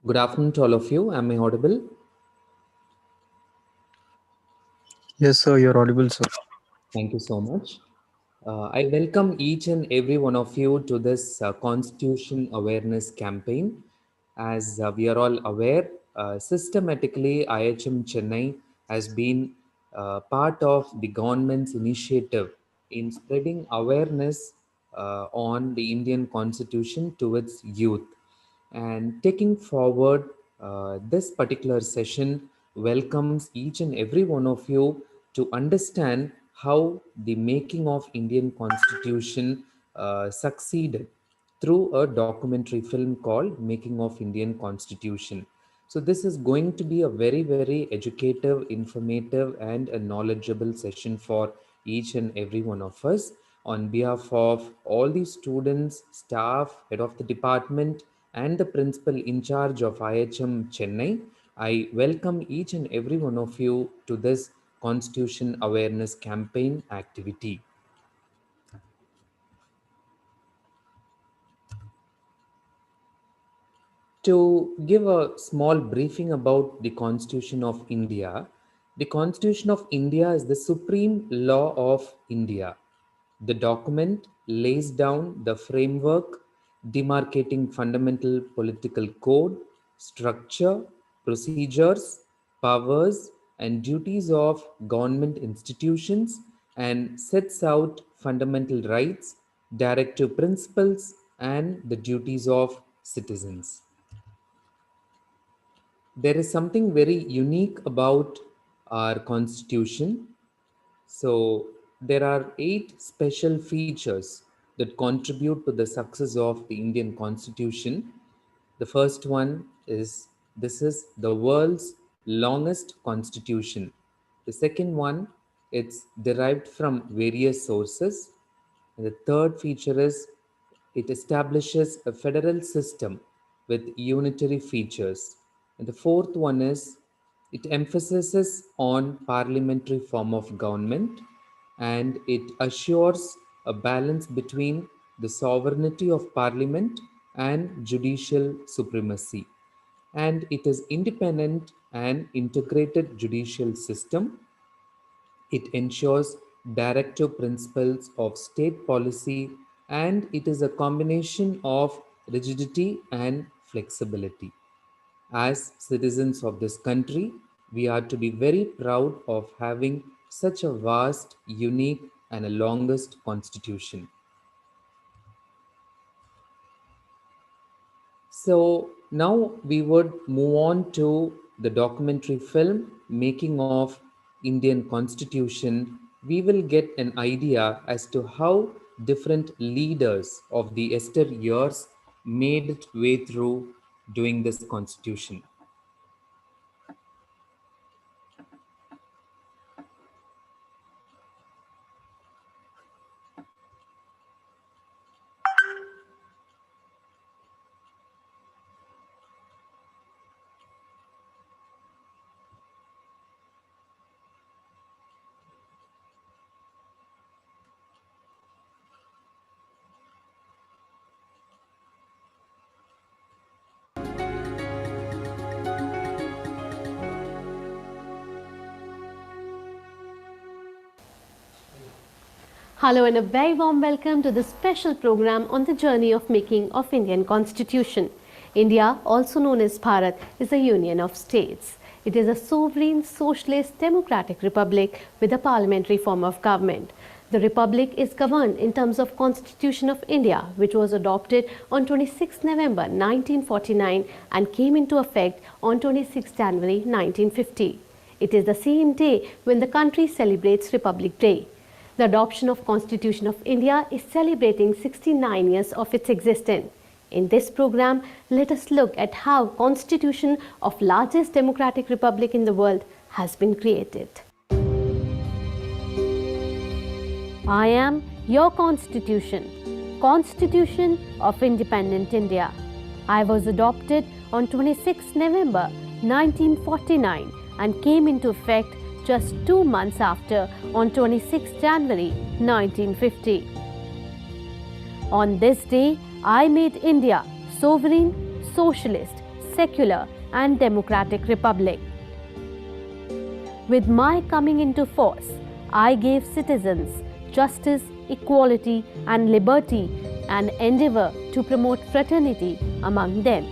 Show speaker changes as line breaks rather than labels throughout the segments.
Good afternoon to all of you. Am I audible?
Yes, sir, you're audible, sir.
Thank you so much. I welcome each and every one of you to this Constitution Awareness Campaign. As we are all aware, systematically IHM Chennai has been part of the government's initiative in spreading awareness on the Indian Constitution to its youth. And taking forward this particular session welcomes each and every one of you to understand how the making of Indian Constitution succeeded through a documentary film called Making of Indian Constitution. So this is going to be a very, very educative, informative, and a knowledgeable session for each and every one of us. On behalf of all the students, staff, head of the department, and the principal in charge of IHM Chennai, I welcome each and every one of you to this Constitution Awareness Campaign activity. To give a small briefing about the Constitution of India, the Constitution of India is the supreme law of India. The document lays down the framework demarcating fundamental political code, structure, procedures, powers, and duties of government institutions and sets out fundamental rights, directive principles, and the duties of citizens. There is something very unique about our constitution. So, there are 8 special features that contribute to the success of the Indian constitution. The first one is this is the world's longest constitution. The second one, it's derived from various sources. And the third feature is it establishes a federal system with unitary features. And the fourth one is it emphasizes on parliamentary form of government and it assures a balance between the sovereignty of parliament and judicial supremacy. And it is independent and integrated judicial system. It ensures directive principles of state policy and it is a combination of rigidity and flexibility. As citizens of this country, we are to be very proud of having such a vast, unique, and a longest constitution. So now we would move on to the documentary film Making of Indian Constitution. We will get an idea as to how different leaders of the years made its way through doing this constitution.
Hello and a very warm welcome to this special program on the journey of making of Indian Constitution. India, also known as Bharat, is a union of states. It is a sovereign, socialist, democratic republic with a parliamentary form of government. The republic is governed in terms of Constitution of India, which was adopted on 26 November 1949 and came into effect on 26 January 1950. It is the same day when the country celebrates Republic Day. The adoption of Constitution of India is celebrating 69 years of its existence. In this program, let us look at how Constitution of largest democratic republic in the world has been created. I am your Constitution, Constitution of Independent India. I was adopted on 26 November 1949 and came into effect just 2 months after on 26 January 1950. On this day, I made India sovereign, socialist, secular and democratic republic. With my coming into force, I gave citizens justice, equality and liberty and endeavor to promote fraternity among them.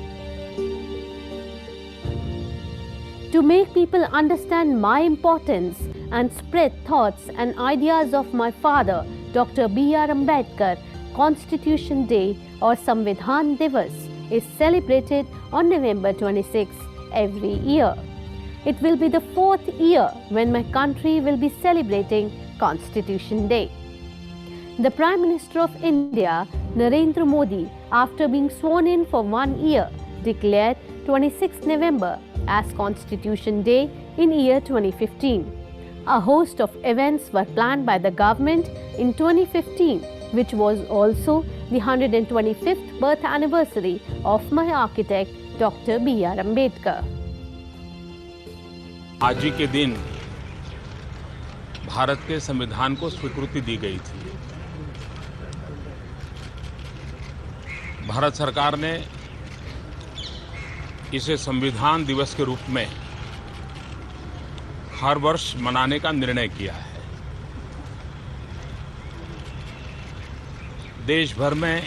To make people understand my importance and spread thoughts and ideas of my father, Dr. B.R. Ambedkar, Constitution Day or Samvidhan Divas is celebrated on November 26 every year. It will be the 4th year when my country will be celebrating Constitution Day. The Prime Minister of India, Narendra Modi, after being sworn in for 1 year, declared 26 November as Constitution Day in year 2015. A host of events were planned by the government in 2015, which was also the 125th birth anniversary of my architect, Dr. B.R. Ambedkar.
आज ही के दिन भारत के संविधान को स्वीकृति दी गई थी। भारत सरकार ने इसे संविधान दिवस के रूप में हर वर्ष मनाने का निर्णय किया है। देश भर में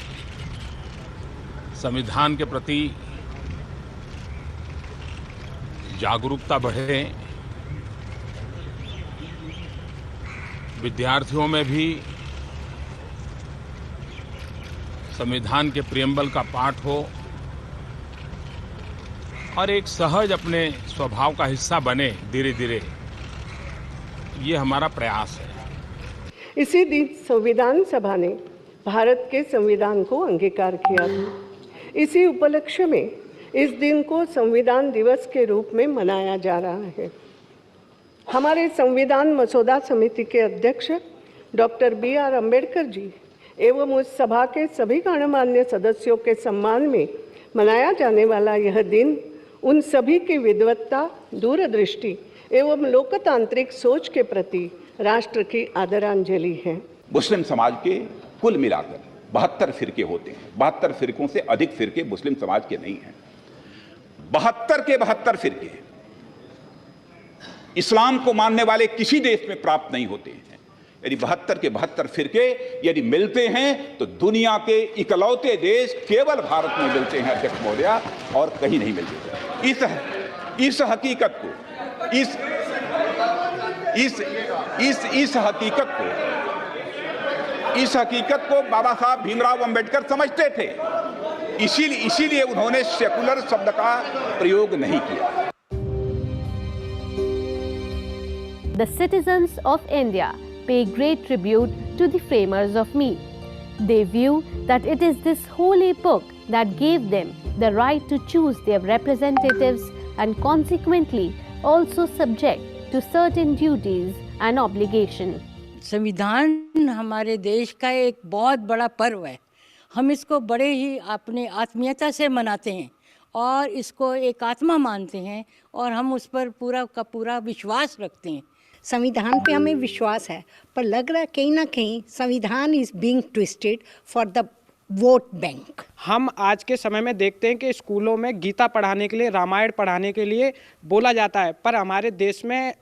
संविधान के प्रति जागरूकता बढ़े, विद्यार्थियों में भी संविधान के प्रियम्बल का पाठ हो और एक सहज अपने स्वभाव का हिस्सा बने धीरे धीरे, ये हमारा प्रयास है।
इसी दिन संविधान सभा ने भारत के संविधान को अंगीकार किया था। इसी उपलक्ष्य में इस दिन को संविधान दिवस के रूप में मनाया जा रहा है। हमारे संविधान मसौदा समिति के अध्यक्ष डॉक्टर B.R. अम्बेडकर जी एवं उस सभा के सभी गणमान्य सदस्यों के सम्मान में मनाया जाने वाला यह दिन उन सभी की विद्वत्ता, दूरदृष्टि एवं लोकतांत्रिक सोच के प्रति राष्ट्र की आदरांजलि है।
मुस्लिम समाज के कुल मिलाकर 72 फिरके होते हैं। 72 फिरकों से अधिक फिरके मुस्लिम समाज के नहीं हैं। 72 के 72 फिरके इस्लाम को मानने वाले किसी देश में प्राप्त नहीं होते हैं। यदि 72 के 72 फिरके यदि मिलते हैं तो दुनिया के इकलौते देश केवल भारत में मिलते हैं अध्यक्ष महोदया, और कहीं नहीं मिलते। इस हकीकत को इस हकीकत को बाबा साहब भीमराव अंबेडकर समझते थे, इसीलिए उन्होंने सेकुलर शब्द का प्रयोग नहीं किया।
The citizens of India pay great tribute to the framers of me. They view that it is this holy book that gave them the right to choose their representatives and consequently also subject to certain duties and obligations.
संविधान हमारे देश का एक बहुत बड़ा पर्व है। हम इसको बड़े ही अपने आत्मीयता से मनाते हैं और इसको एक आत्मा मानते हैं और हम उस पर पूरा का पूरा विश्वास रखते हैं।
संविधान पे हमें विश्वास है, पर लग रहा है कहीं ना कहीं संविधान is being twisted for the vote bank.
हम आज के समय में देखते हैं कि स्कूलों में गीता पढ़ाने के लिए, रामायण पढ़ाने के लिए बोला जाता है, पर हमारे देश में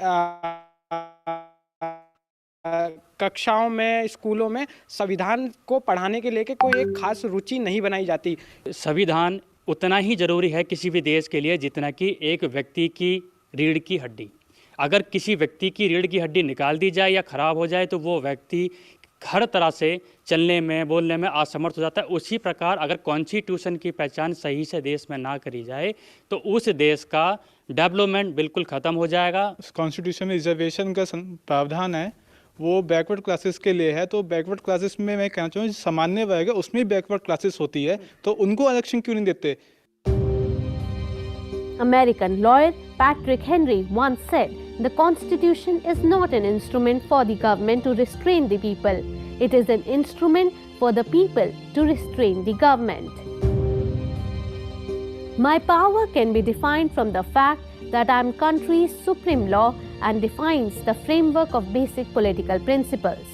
कक्षाओं में, स्कूलों में संविधान को पढ़ाने के लिए कोई एक खास रुचि नहीं बनाई जाती।
संविधान उतना ही ज़रूरी है किसी भी देश के लिए जितना कि एक व्यक्ति की रीढ़ की हड्डी। अगर किसी व्यक्ति की रीढ़ की हड्डी निकाल दी जाए या ख़राब हो जाए तो वो व्यक्ति हर तरह से चलने में, बोलने में असमर्थ हो जाता है। उसी प्रकार अगर कॉन्स्टिट्यूशन की पहचान सही से देश में ना करी जाए तो उस देश का डेवलपमेंट बिल्कुल ख़त्म हो जाएगा।
कॉन्स्टिट्यूशन में रिजर्वेशन का प्रावधान है, वो बैकवर्ड क्लासेस के लिए है। तो बैकवर्ड क्लासेस में मैं कहना चाहूँ सामान्य वर्ग है उसमें बैकवर्ड क्लासेस होती है, तो उनको आरक्षण क्यों नहीं देते?
American lawyer Patrick Henry once said, "The Constitution is not an instrument for the government to restrain the people. It is an instrument for the people to restrain the government." My power can be defined from the fact that I am country's supreme law and defines the framework of basic political principles.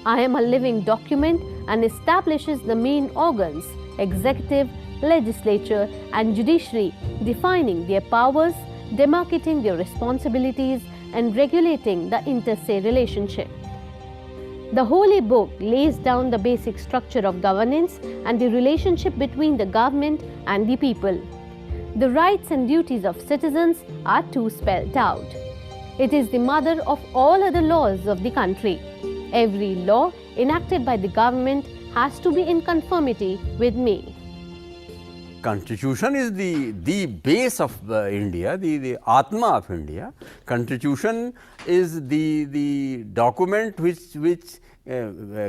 I am a living document and establishes the main organs, executive, legislature and judiciary, defining their powers, demarcating their responsibilities, and regulating the inter-se relationship. The Holy Book lays down the basic structure of governance and the relationship between the government and the people. The rights and duties of citizens are too spelled out. It is the mother of all other laws of the country. Every law enacted by the government has to be in conformity with me.
Constitution is the base of India, the Atma of India. Constitution is the document which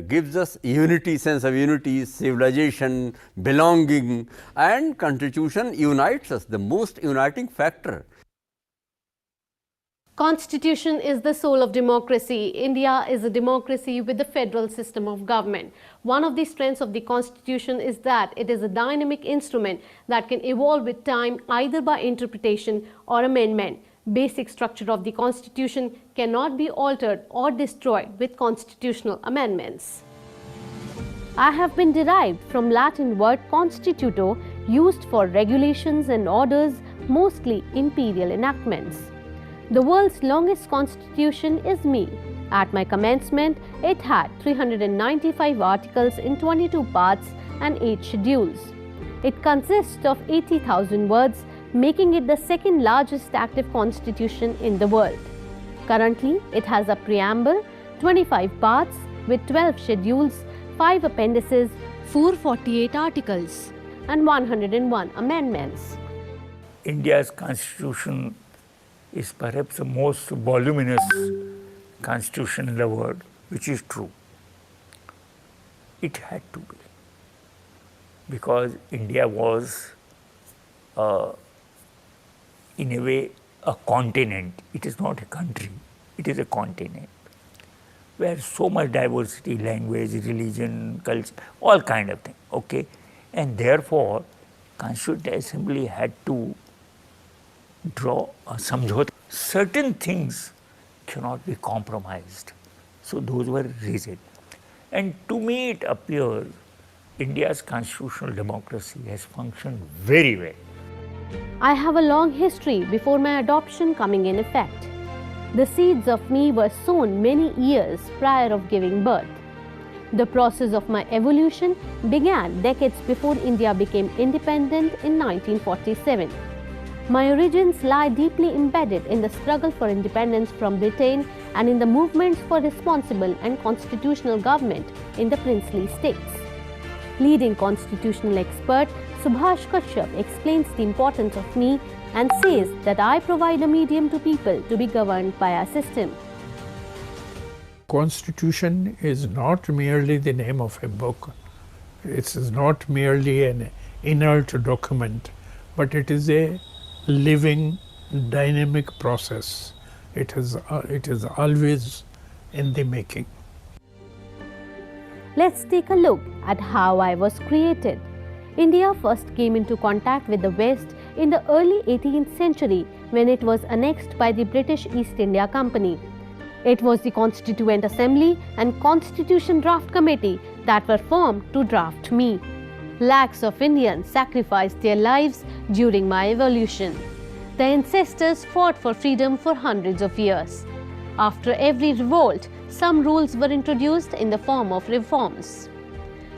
gives us unity, sense of unity, civilization, belonging, and Constitution unites us, the most uniting factor.
Constitution is the soul of democracy. India is a democracy with a federal system of government. One of the strengths of the Constitution is that it is a dynamic instrument that can evolve with time either by interpretation or amendment. Basic structure of the Constitution cannot be altered or destroyed with constitutional amendments. I have been derived from Latin word constituto, used for regulations and orders, mostly imperial enactments. The world's longest constitution is me. At my commencement, it had 395 articles in 22 parts and 8 schedules. It consists of 80,000 words, making it the second largest active constitution in the world. Currently, it has a preamble, 25 parts with 12 schedules, 5 appendices, 448 articles, and 101 amendments.
India's constitution is perhaps the most voluminous constitution in the world, which is true. It had to be, because India was in a way a continent. It is not a country, it is a continent where so much diversity, language, religion, culture, all kind of things, okay? And therefore, Constituent Assembly had to draw a samjhota. Certain things cannot be compromised. So those were reasons. And to me it appears India's constitutional democracy has functioned very well.
I have a long history before my adoption coming in effect. The seeds of me were sown many years prior of giving birth. The process of my evolution began decades before India became independent in 1947. My origins lie deeply embedded in the struggle for independence from Britain and in the movements for responsible and constitutional government in the princely states. Leading constitutional expert Subhash Kashyap explains the importance of me and says that I provide a medium to people to be governed by a system.
Constitution is not merely the name of a book. It is not merely an inert document, but it is a living, dynamic process. It is always in the making.
Let's take a look at how I was created. India first came into contact with the West in the early 18th century when it was annexed by the British East India Company. It was the Constituent Assembly and Constitution Draft Committee that were formed to draft me. Lakhs of Indians sacrificed their lives during my evolution. The ancestors fought for freedom for hundreds of years. After every revolt, some rules were introduced in the form of reforms.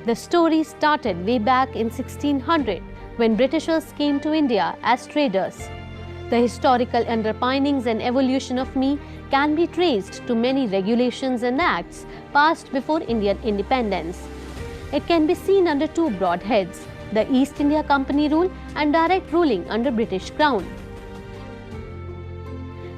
The story started way back in 1600 when Britishers came to India as traders. The historical underpinnings and evolution of me can be traced to many regulations and acts passed before Indian independence. It can be seen under two broad heads, the East India Company rule and direct ruling under British Crown.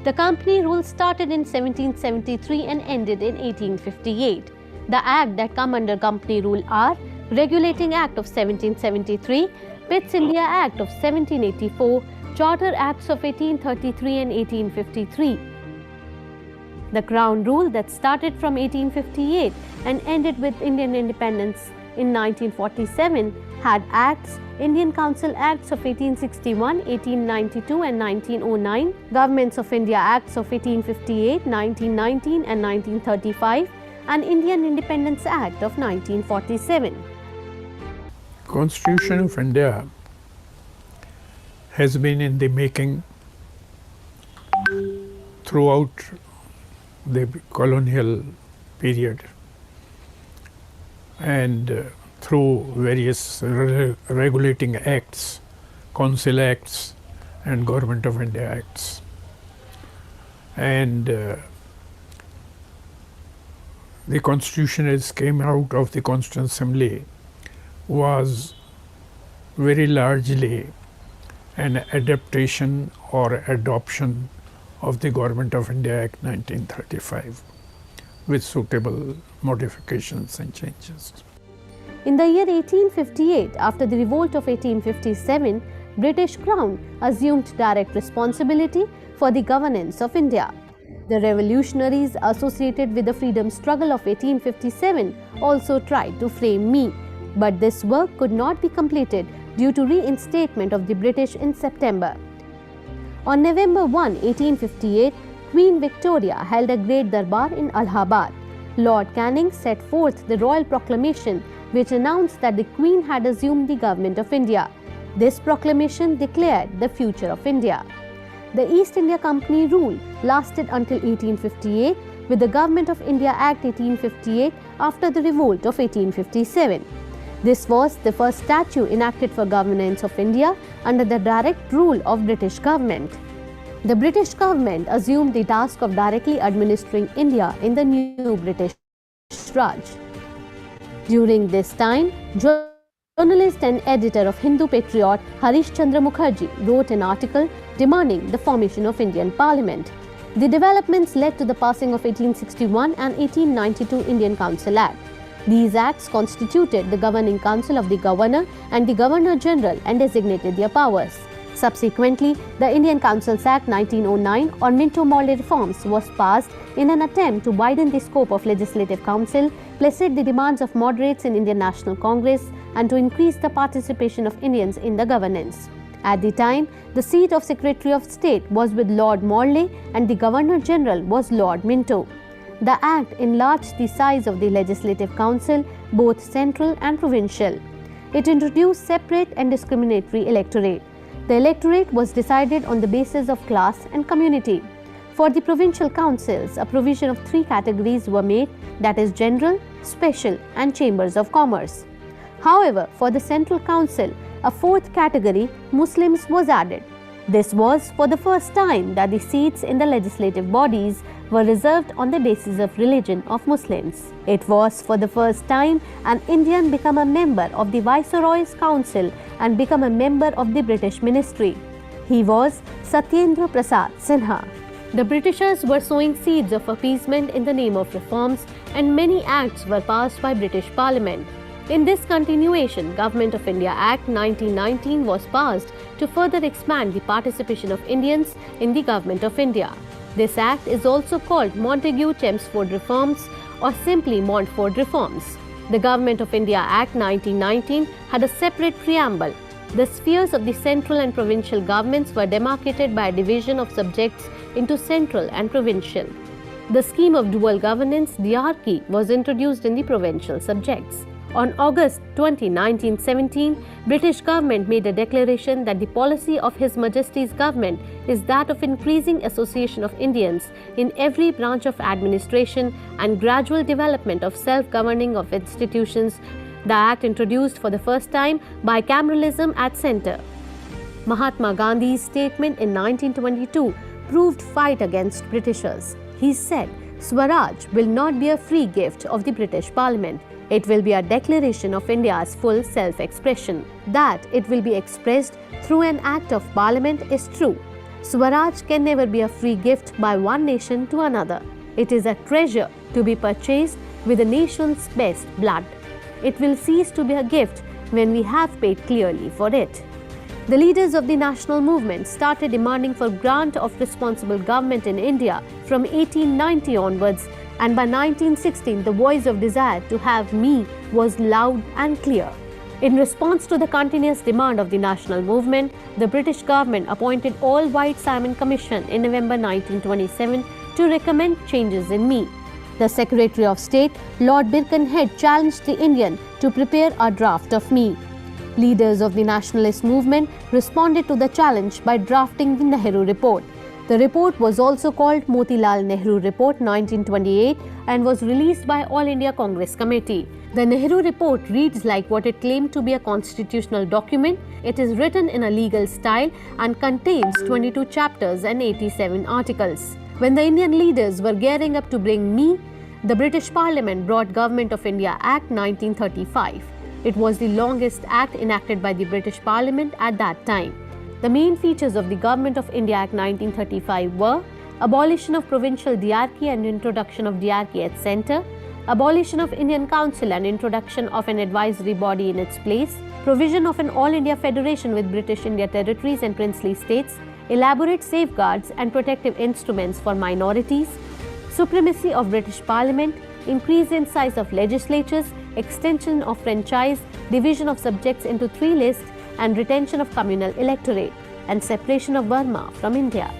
The Company rule started in 1773 and ended in 1858. The Act that come under Company rule are Regulating Act of 1773, Pitt's India Act of 1784, Charter Acts of 1833 and 1853. The Crown rule that started from 1858 and ended with Indian independence in 1947 had acts, Indian Council Acts of 1861, 1892 and 1909, Governments of India Acts of 1858, 1919 and 1935, and Indian Independence Act of 1947.
Constitution of India has been in the making throughout the colonial period, and through various regulating acts, Council Acts and Government of India Acts. And the Constitution as came out of the Constituent Assembly was very largely an adaptation or adoption of the Government of India Act 1935 with suitable modifications and changes.
In the year 1858, after the revolt of 1857, British Crown assumed direct responsibility for the governance of India. The revolutionaries associated with the freedom struggle of 1857 also tried to frame me, but this work could not be completed due to reinstatement of the British in September. On November 1, 1858, Queen Victoria held a great darbar in Allahabad. Lord Canning set forth the royal proclamation which announced that the Queen had assumed the government of India. This proclamation declared the future of India. The East India Company rule lasted until 1858 with the Government of India Act 1858 after the revolt of 1857. This was the first statute enacted for governance of India under the direct rule of British government. The British government assumed the task of directly administering India in the new British Raj. During this time, journalist and editor of Hindu Patriot Harish Chandra Mukherjee wrote an article demanding the formation of Indian Parliament. The developments led to the passing of 1861 and 1892 Indian Council Act. These acts constituted the governing council of the Governor and the Governor-General and designated their powers. Subsequently, the Indian Councils Act 1909 or Minto-Morley reforms was passed in an attempt to widen the scope of Legislative Council, placate the demands of moderates in Indian National Congress, and to increase the participation of Indians in the governance. At the time, the seat of Secretary of State was with Lord Morley and the Governor-General was Lord Minto. The Act enlarged the size of the Legislative Council, both central and provincial. It introduced separate and discriminatory electorate. The electorate was decided on the basis of class and community. For the provincial councils, a provision of 3 categories were made, that is general, special and chambers of commerce. However, for the central council, a 4th category, Muslims, was added. This was for the first time that the seats in the legislative bodies were reserved on the basis of religion of Muslims. It was for the first time an Indian became a member of the Viceroy's Council and became a member of the British Ministry. He was Satyendra Prasad Sinha. The Britishers were sowing seeds of appeasement in the name of reforms, and many acts were passed by British Parliament. In this continuation, Government of India Act 1919 was passed to further expand the participation of Indians in the Government of India. This act is also called Montagu-Chelmsford Reforms or simply Montford Reforms. The Government of India Act 1919 had a separate preamble. The spheres of the central and provincial governments were demarcated by a division of subjects into central and provincial. The scheme of dual governance, diarchy, was introduced in the provincial subjects. On August 20, 1917, British government made a declaration that the policy of His Majesty's government is that of increasing association of Indians in every branch of administration and gradual development of self-governing of institutions. The Act introduced for the first time bicameralism at centre. Mahatma Gandhi's statement in 1922 proved fight against Britishers. He said, "Swaraj will not be a free gift of the British Parliament. It will be a declaration of India's full self-expression. That it will be expressed through an act of Parliament is true. Swaraj can never be a free gift by one nation to another. It is a treasure to be purchased with a nation's best blood. It will cease to be a gift when we have paid clearly for it." The leaders of the national movement started demanding for grant of responsible government in India from 1890 onwards, and by 1916 the voice of desire to have me was loud and clear. In response to the continuous demand of the national movement, the British government appointed all-white Simon Commission in November 1927 to recommend changes in me. The Secretary of State, Lord Birkenhead, challenged the Indian to prepare a draft of me. Leaders of the nationalist movement responded to the challenge by drafting the Nehru Report. The report was also called Motilal Nehru Report 1928 and was released by All India Congress Committee. The Nehru Report reads like what it claimed to be a constitutional document. It is written in a legal style and contains 22 chapters and 87 articles. When the Indian leaders were gearing up to bring me, the British Parliament brought Government of India Act 1935. It was the longest act enacted by the British Parliament at that time. The main features of the Government of India Act 1935 were abolition of provincial diarchy and introduction of diarchy at centre, abolition of Indian Council and introduction of an advisory body in its place, provision of an All India Federation with British India territories and princely states, elaborate safeguards and protective instruments for minorities, supremacy of British Parliament, increase in size of legislatures, extension of franchise, division of subjects into 3 lists and retention of communal electorate, and separation of Burma from India.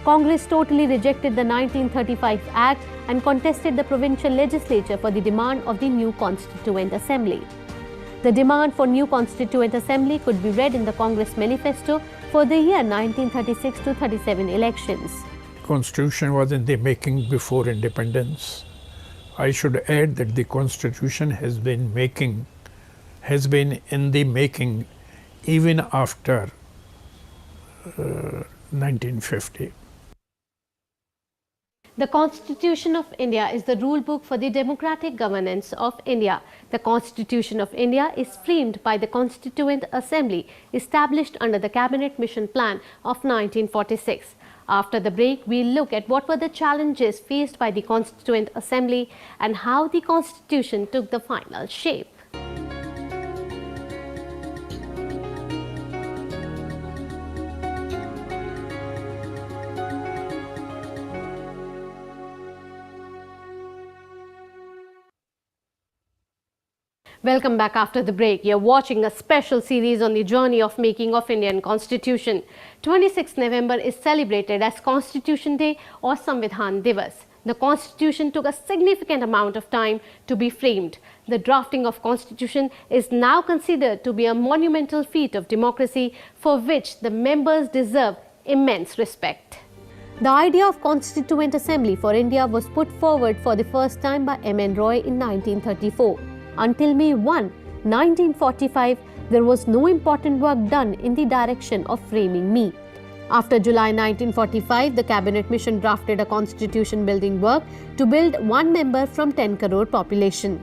Congress totally rejected the 1935 Act and contested the provincial legislature for the demand of the new Constituent Assembly. The demand for new Constituent Assembly could be read in the Congress Manifesto for the year 1936-37 elections.
Constitution was in the making before independence. I should add that the Constitution has been in the making even after 1950.
The Constitution of India is the rule book for the democratic governance of India. The Constitution of India is framed by the Constituent Assembly established under the Cabinet Mission Plan of 1946. After the break, we'll look at what were the challenges faced by the Constituent Assembly and how the Constitution took the final shape. Welcome back after the break. You're watching a special series on the journey of making of Indian Constitution. 26th November is celebrated as Constitution Day or Samvidhan Divas. The Constitution took a significant amount of time to be framed. The drafting of Constitution is now considered to be a monumental feat of democracy for which the members deserve immense respect. The idea of Constituent Assembly for India was put forward for the first time by M.N. Roy in 1934. Until May 1, 1945, there was no important work done in the direction of framing me. After July 1945, the Cabinet Mission drafted a constitution building work to build one member from 10 crore population.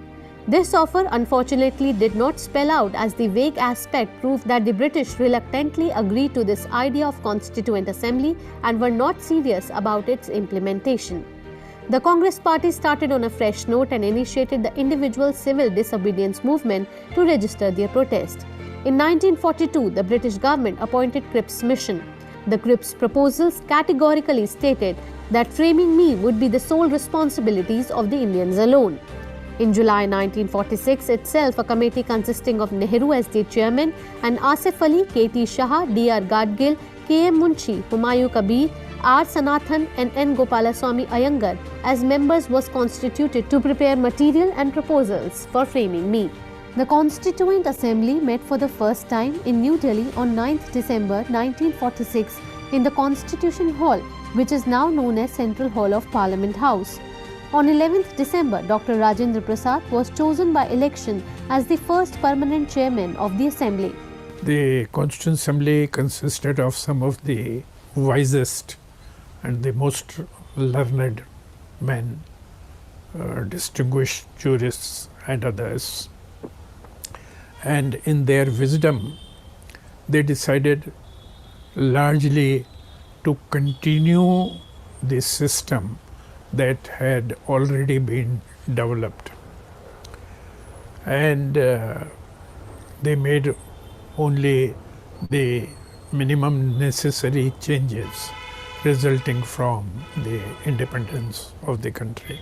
This offer unfortunately did not spell out, as the vague aspect proved that the British reluctantly agreed to this idea of Constituent Assembly and were not serious about its implementation. The Congress Party started on a fresh note and initiated the individual civil disobedience movement to register their protest. In 1942, the British government appointed Cripps Mission. The Cripps proposals categorically stated that framing me would be the sole responsibilities of the Indians alone. In July 1946 itself, a committee consisting of Nehru as the chairman and Asif Ali, K.T. Shah, D.R. Gadgil, K.M. Munshi, Humayun Kabir, R. Sanathan and N. Gopalaswamy Iyengar as members was constituted to prepare material and proposals for framing me. The Constituent Assembly met for the first time in New Delhi on 9th December 1946 in the Constitution Hall, which is now known as Central Hall of Parliament House. On 11th December, Dr. Rajendra Prasad was chosen by election as the first permanent chairman of the Assembly.
The Constituent Assembly consisted of some of the wisest and the most learned men, distinguished jurists and others. And in their wisdom, they decided largely to continue the system that had already been developed. And they made only the minimum necessary changes resulting from the independence of the country.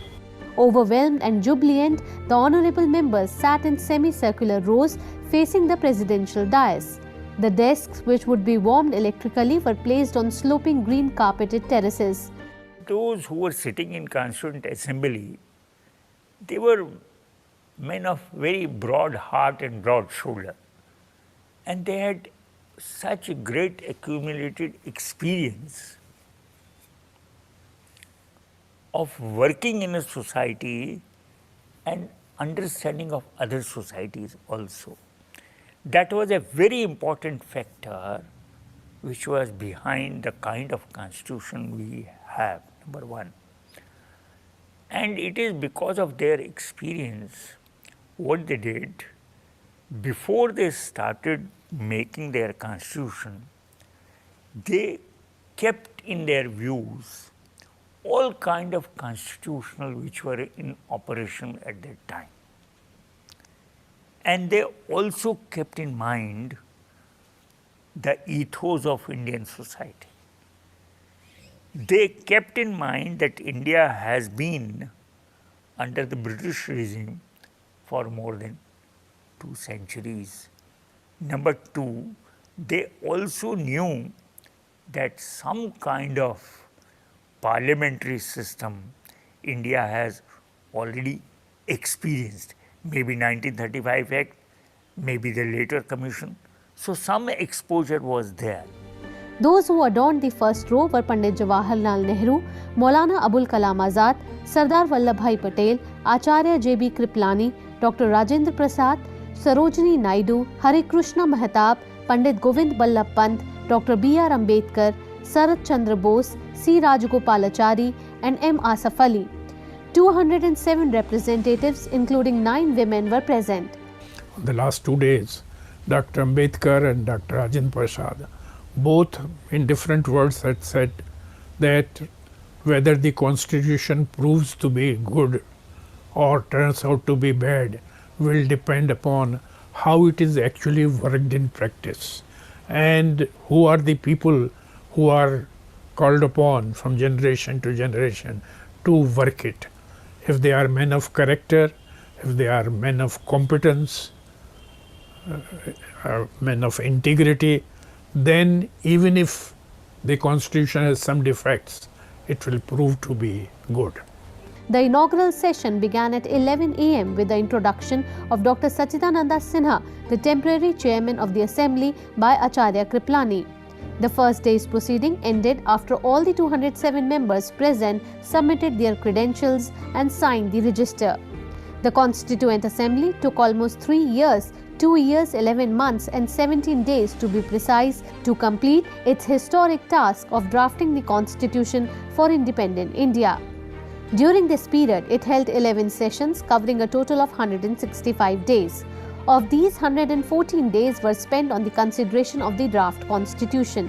Overwhelmed and jubilant, the honourable members sat in semicircular rows facing the presidential dais. The desks, which would be warmed electrically, were placed on sloping green carpeted terraces.
Those who were sitting in Constituent Assembly, they were men of very broad heart and broad shoulder. and they had such a great accumulated experience of working in a society and understanding of other societies also. That was a very important factor which was behind the kind of constitution we have, number one. And it is because of their experience, what they did, before they started making their constitution, they kept in their views all kind of constitutional which were in operation at that time. And they also kept in mind the ethos of Indian society. They kept in mind that India has been under the British regime for more than 2 centuries. Number two, they also knew that some kind of parliamentary system India has already experienced, maybe 1935 Act, maybe the later commission. So some exposure was there.
Those who adorned the first row were Pandit Jawaharlal Nehru, Maulana Abul Kalam Azad, Sardar Vallabhbhai Patel, Acharya J.B. Kriplani, Dr. Rajendra Prasad, Sarojini Naidu, Hari Krishna Mehtab, Pandit Govind Ballabh Pant, Dr. B.R. Ambedkar, Sarat Chandra Bose, C. Rajagopalachari and M. Asaf Ali. 207 representatives, including 9 women, were present.
The last 2 days, Dr. Ambedkar and Dr. Rajendra Prasad, both in different words, had said that whether the constitution proves to be good or turns out to be bad will depend upon how it is actually worked in practice, and who are the people who are called upon from generation to generation to work it. If they are men of character, if they are men of competence, men of integrity, then even if the constitution has some defects, it will prove to be good.
The inaugural session began at 11 a.m. with the introduction of Dr. Sachidananda Sinha, the temporary chairman of the assembly, by Acharya Kriplani. The first day's proceeding ended after all the 207 members present submitted their credentials and signed the register. The Constituent Assembly took almost 3 years, 2 years, 11 months and 17 days to be precise, to complete its historic task of drafting the Constitution for independent India. During this period, it held 11 sessions covering a total of 165 days. Of these, 114 days were spent on the consideration of the draft constitution.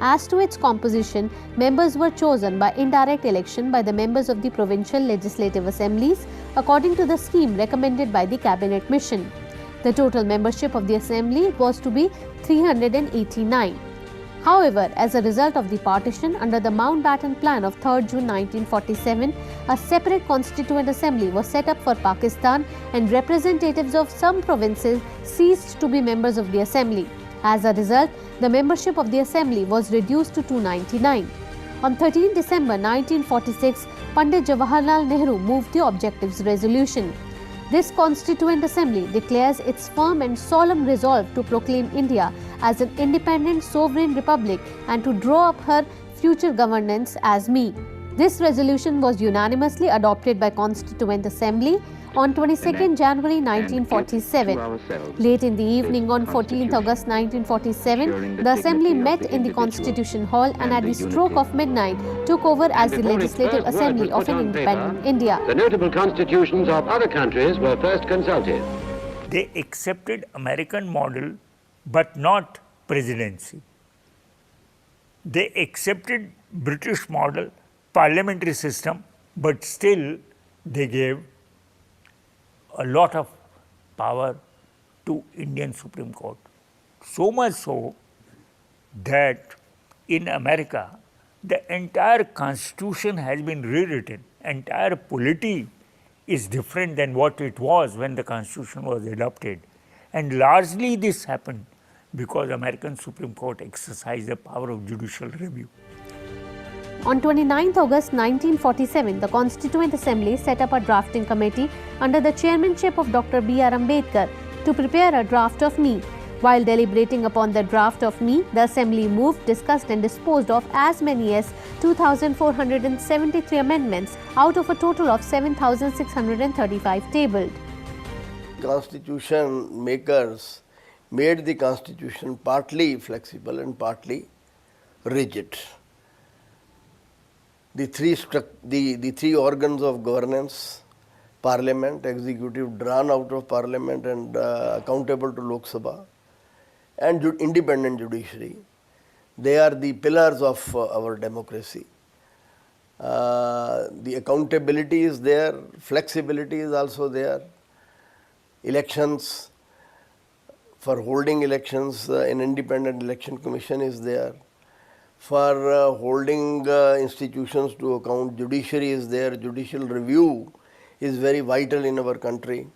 As to its composition, members were chosen by indirect election by the members of the provincial legislative assemblies according to the scheme recommended by the Cabinet Mission. The total membership of the assembly was to be 389. However, as a result of the partition under the Mountbatten Plan of 3rd June 1947, a separate constituent assembly was set up for Pakistan and representatives of some provinces ceased to be members of the assembly. As a result, the membership of the assembly was reduced to 299. On 13 December 1946, Pandit Jawaharlal Nehru moved the objectives resolution. This Constituent Assembly declares its firm and solemn resolve to proclaim India as an independent sovereign republic and to draw up her future governance as me. This resolution was unanimously adopted by Constituent Assembly on 22nd January 1947. Late in the evening on 14th August 1947, the Assembly met in the Constitution Hall and at the stroke of midnight took over as the Legislative Assembly of an independent India.
The notable constitutions of other countries were first consulted.
They accepted American model but not presidency. They accepted British model parliamentary system, but still they gave a lot of power to Indian Supreme Court. So much so that in America, the entire constitution has been rewritten. Entire polity is different than what it was when the constitution was adopted. And largely this happened because American Supreme Court exercised the power of judicial review.
On 29th August 1947, the Constituent Assembly set up a drafting committee under the chairmanship of Dr. B.R. Ambedkar to prepare a draft of me. While deliberating upon the draft of me, the Assembly moved, discussed and disposed of as many as 2,473 amendments out of a total of 7,635 tabled.
Constitution makers made the constitution partly flexible and partly rigid. The three organs of governance, Parliament, executive drawn out of Parliament and accountable to Lok Sabha, and independent judiciary, they are the pillars of our democracy. The accountability is there, flexibility is also there. Elections, for holding elections, an independent election commission is there. For holding institutions to account, judiciary is there. Judicial review is very vital in our country.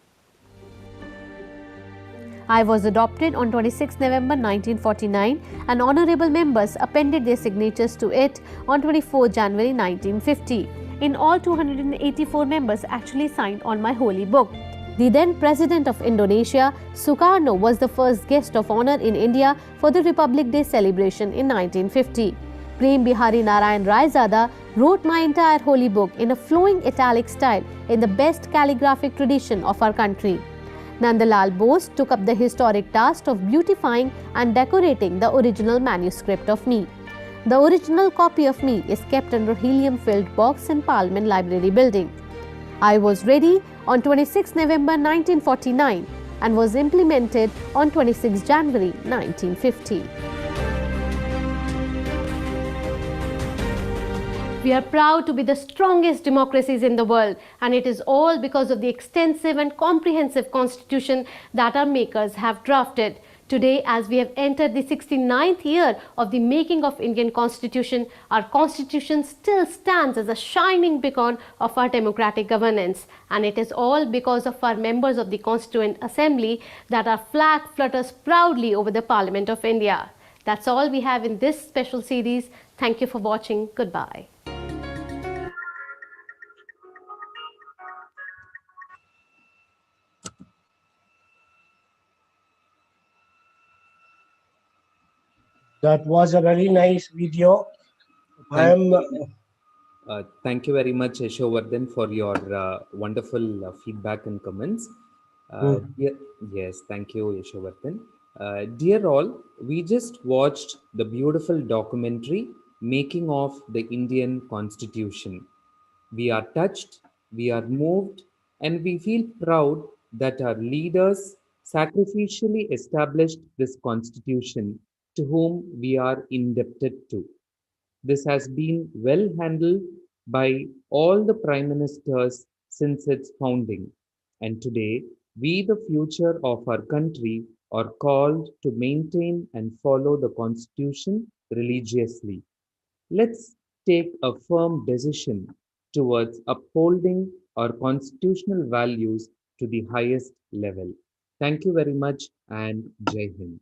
I was adopted on 26 November 1949 and honourable members appended their signatures to it on 24 January 1950. In all, 284 members actually signed on my holy book. The then President of Indonesia, Sukarno, was the first guest of honour in India for the Republic Day celebration in 1950. Prem Bihari Narayan Raizada wrote my entire holy book in a flowing italic style in the best calligraphic tradition of our country. Nandalal Bose took up the historic task of beautifying and decorating the original manuscript of me. The original copy of me is kept under helium-filled box in Parliament Library building. I was ready on 26 November 1949 and was implemented on 26 January 1950. We are proud to be the strongest democracies in the world, and it is all because of the extensive and comprehensive constitution that our makers have drafted. Today, as we have entered the 69th year of the making of Indian Constitution, our Constitution still stands as a shining beacon of our democratic governance. And it is all because of our members of the Constituent Assembly that our flag flutters proudly over the Parliament of India. That's all we have in this special series. Thank you for watching. Goodbye.
That was a very nice video.
Thank you very much, Yashovardhan, for your wonderful feedback and comments. Yes, thank you, Yashovardhan. Dear all, we just watched the beautiful documentary, Making of the Indian Constitution. We are touched, we are moved, and we feel proud that our leaders sacrificially established this constitution to whom we are indebted to. This has been well handled by all the prime ministers since its founding. And today, we, the future of our country, are called to maintain and follow the constitution religiously. Let's take a firm decision towards upholding our constitutional values to the highest level. Thank you very much and Jai Hind.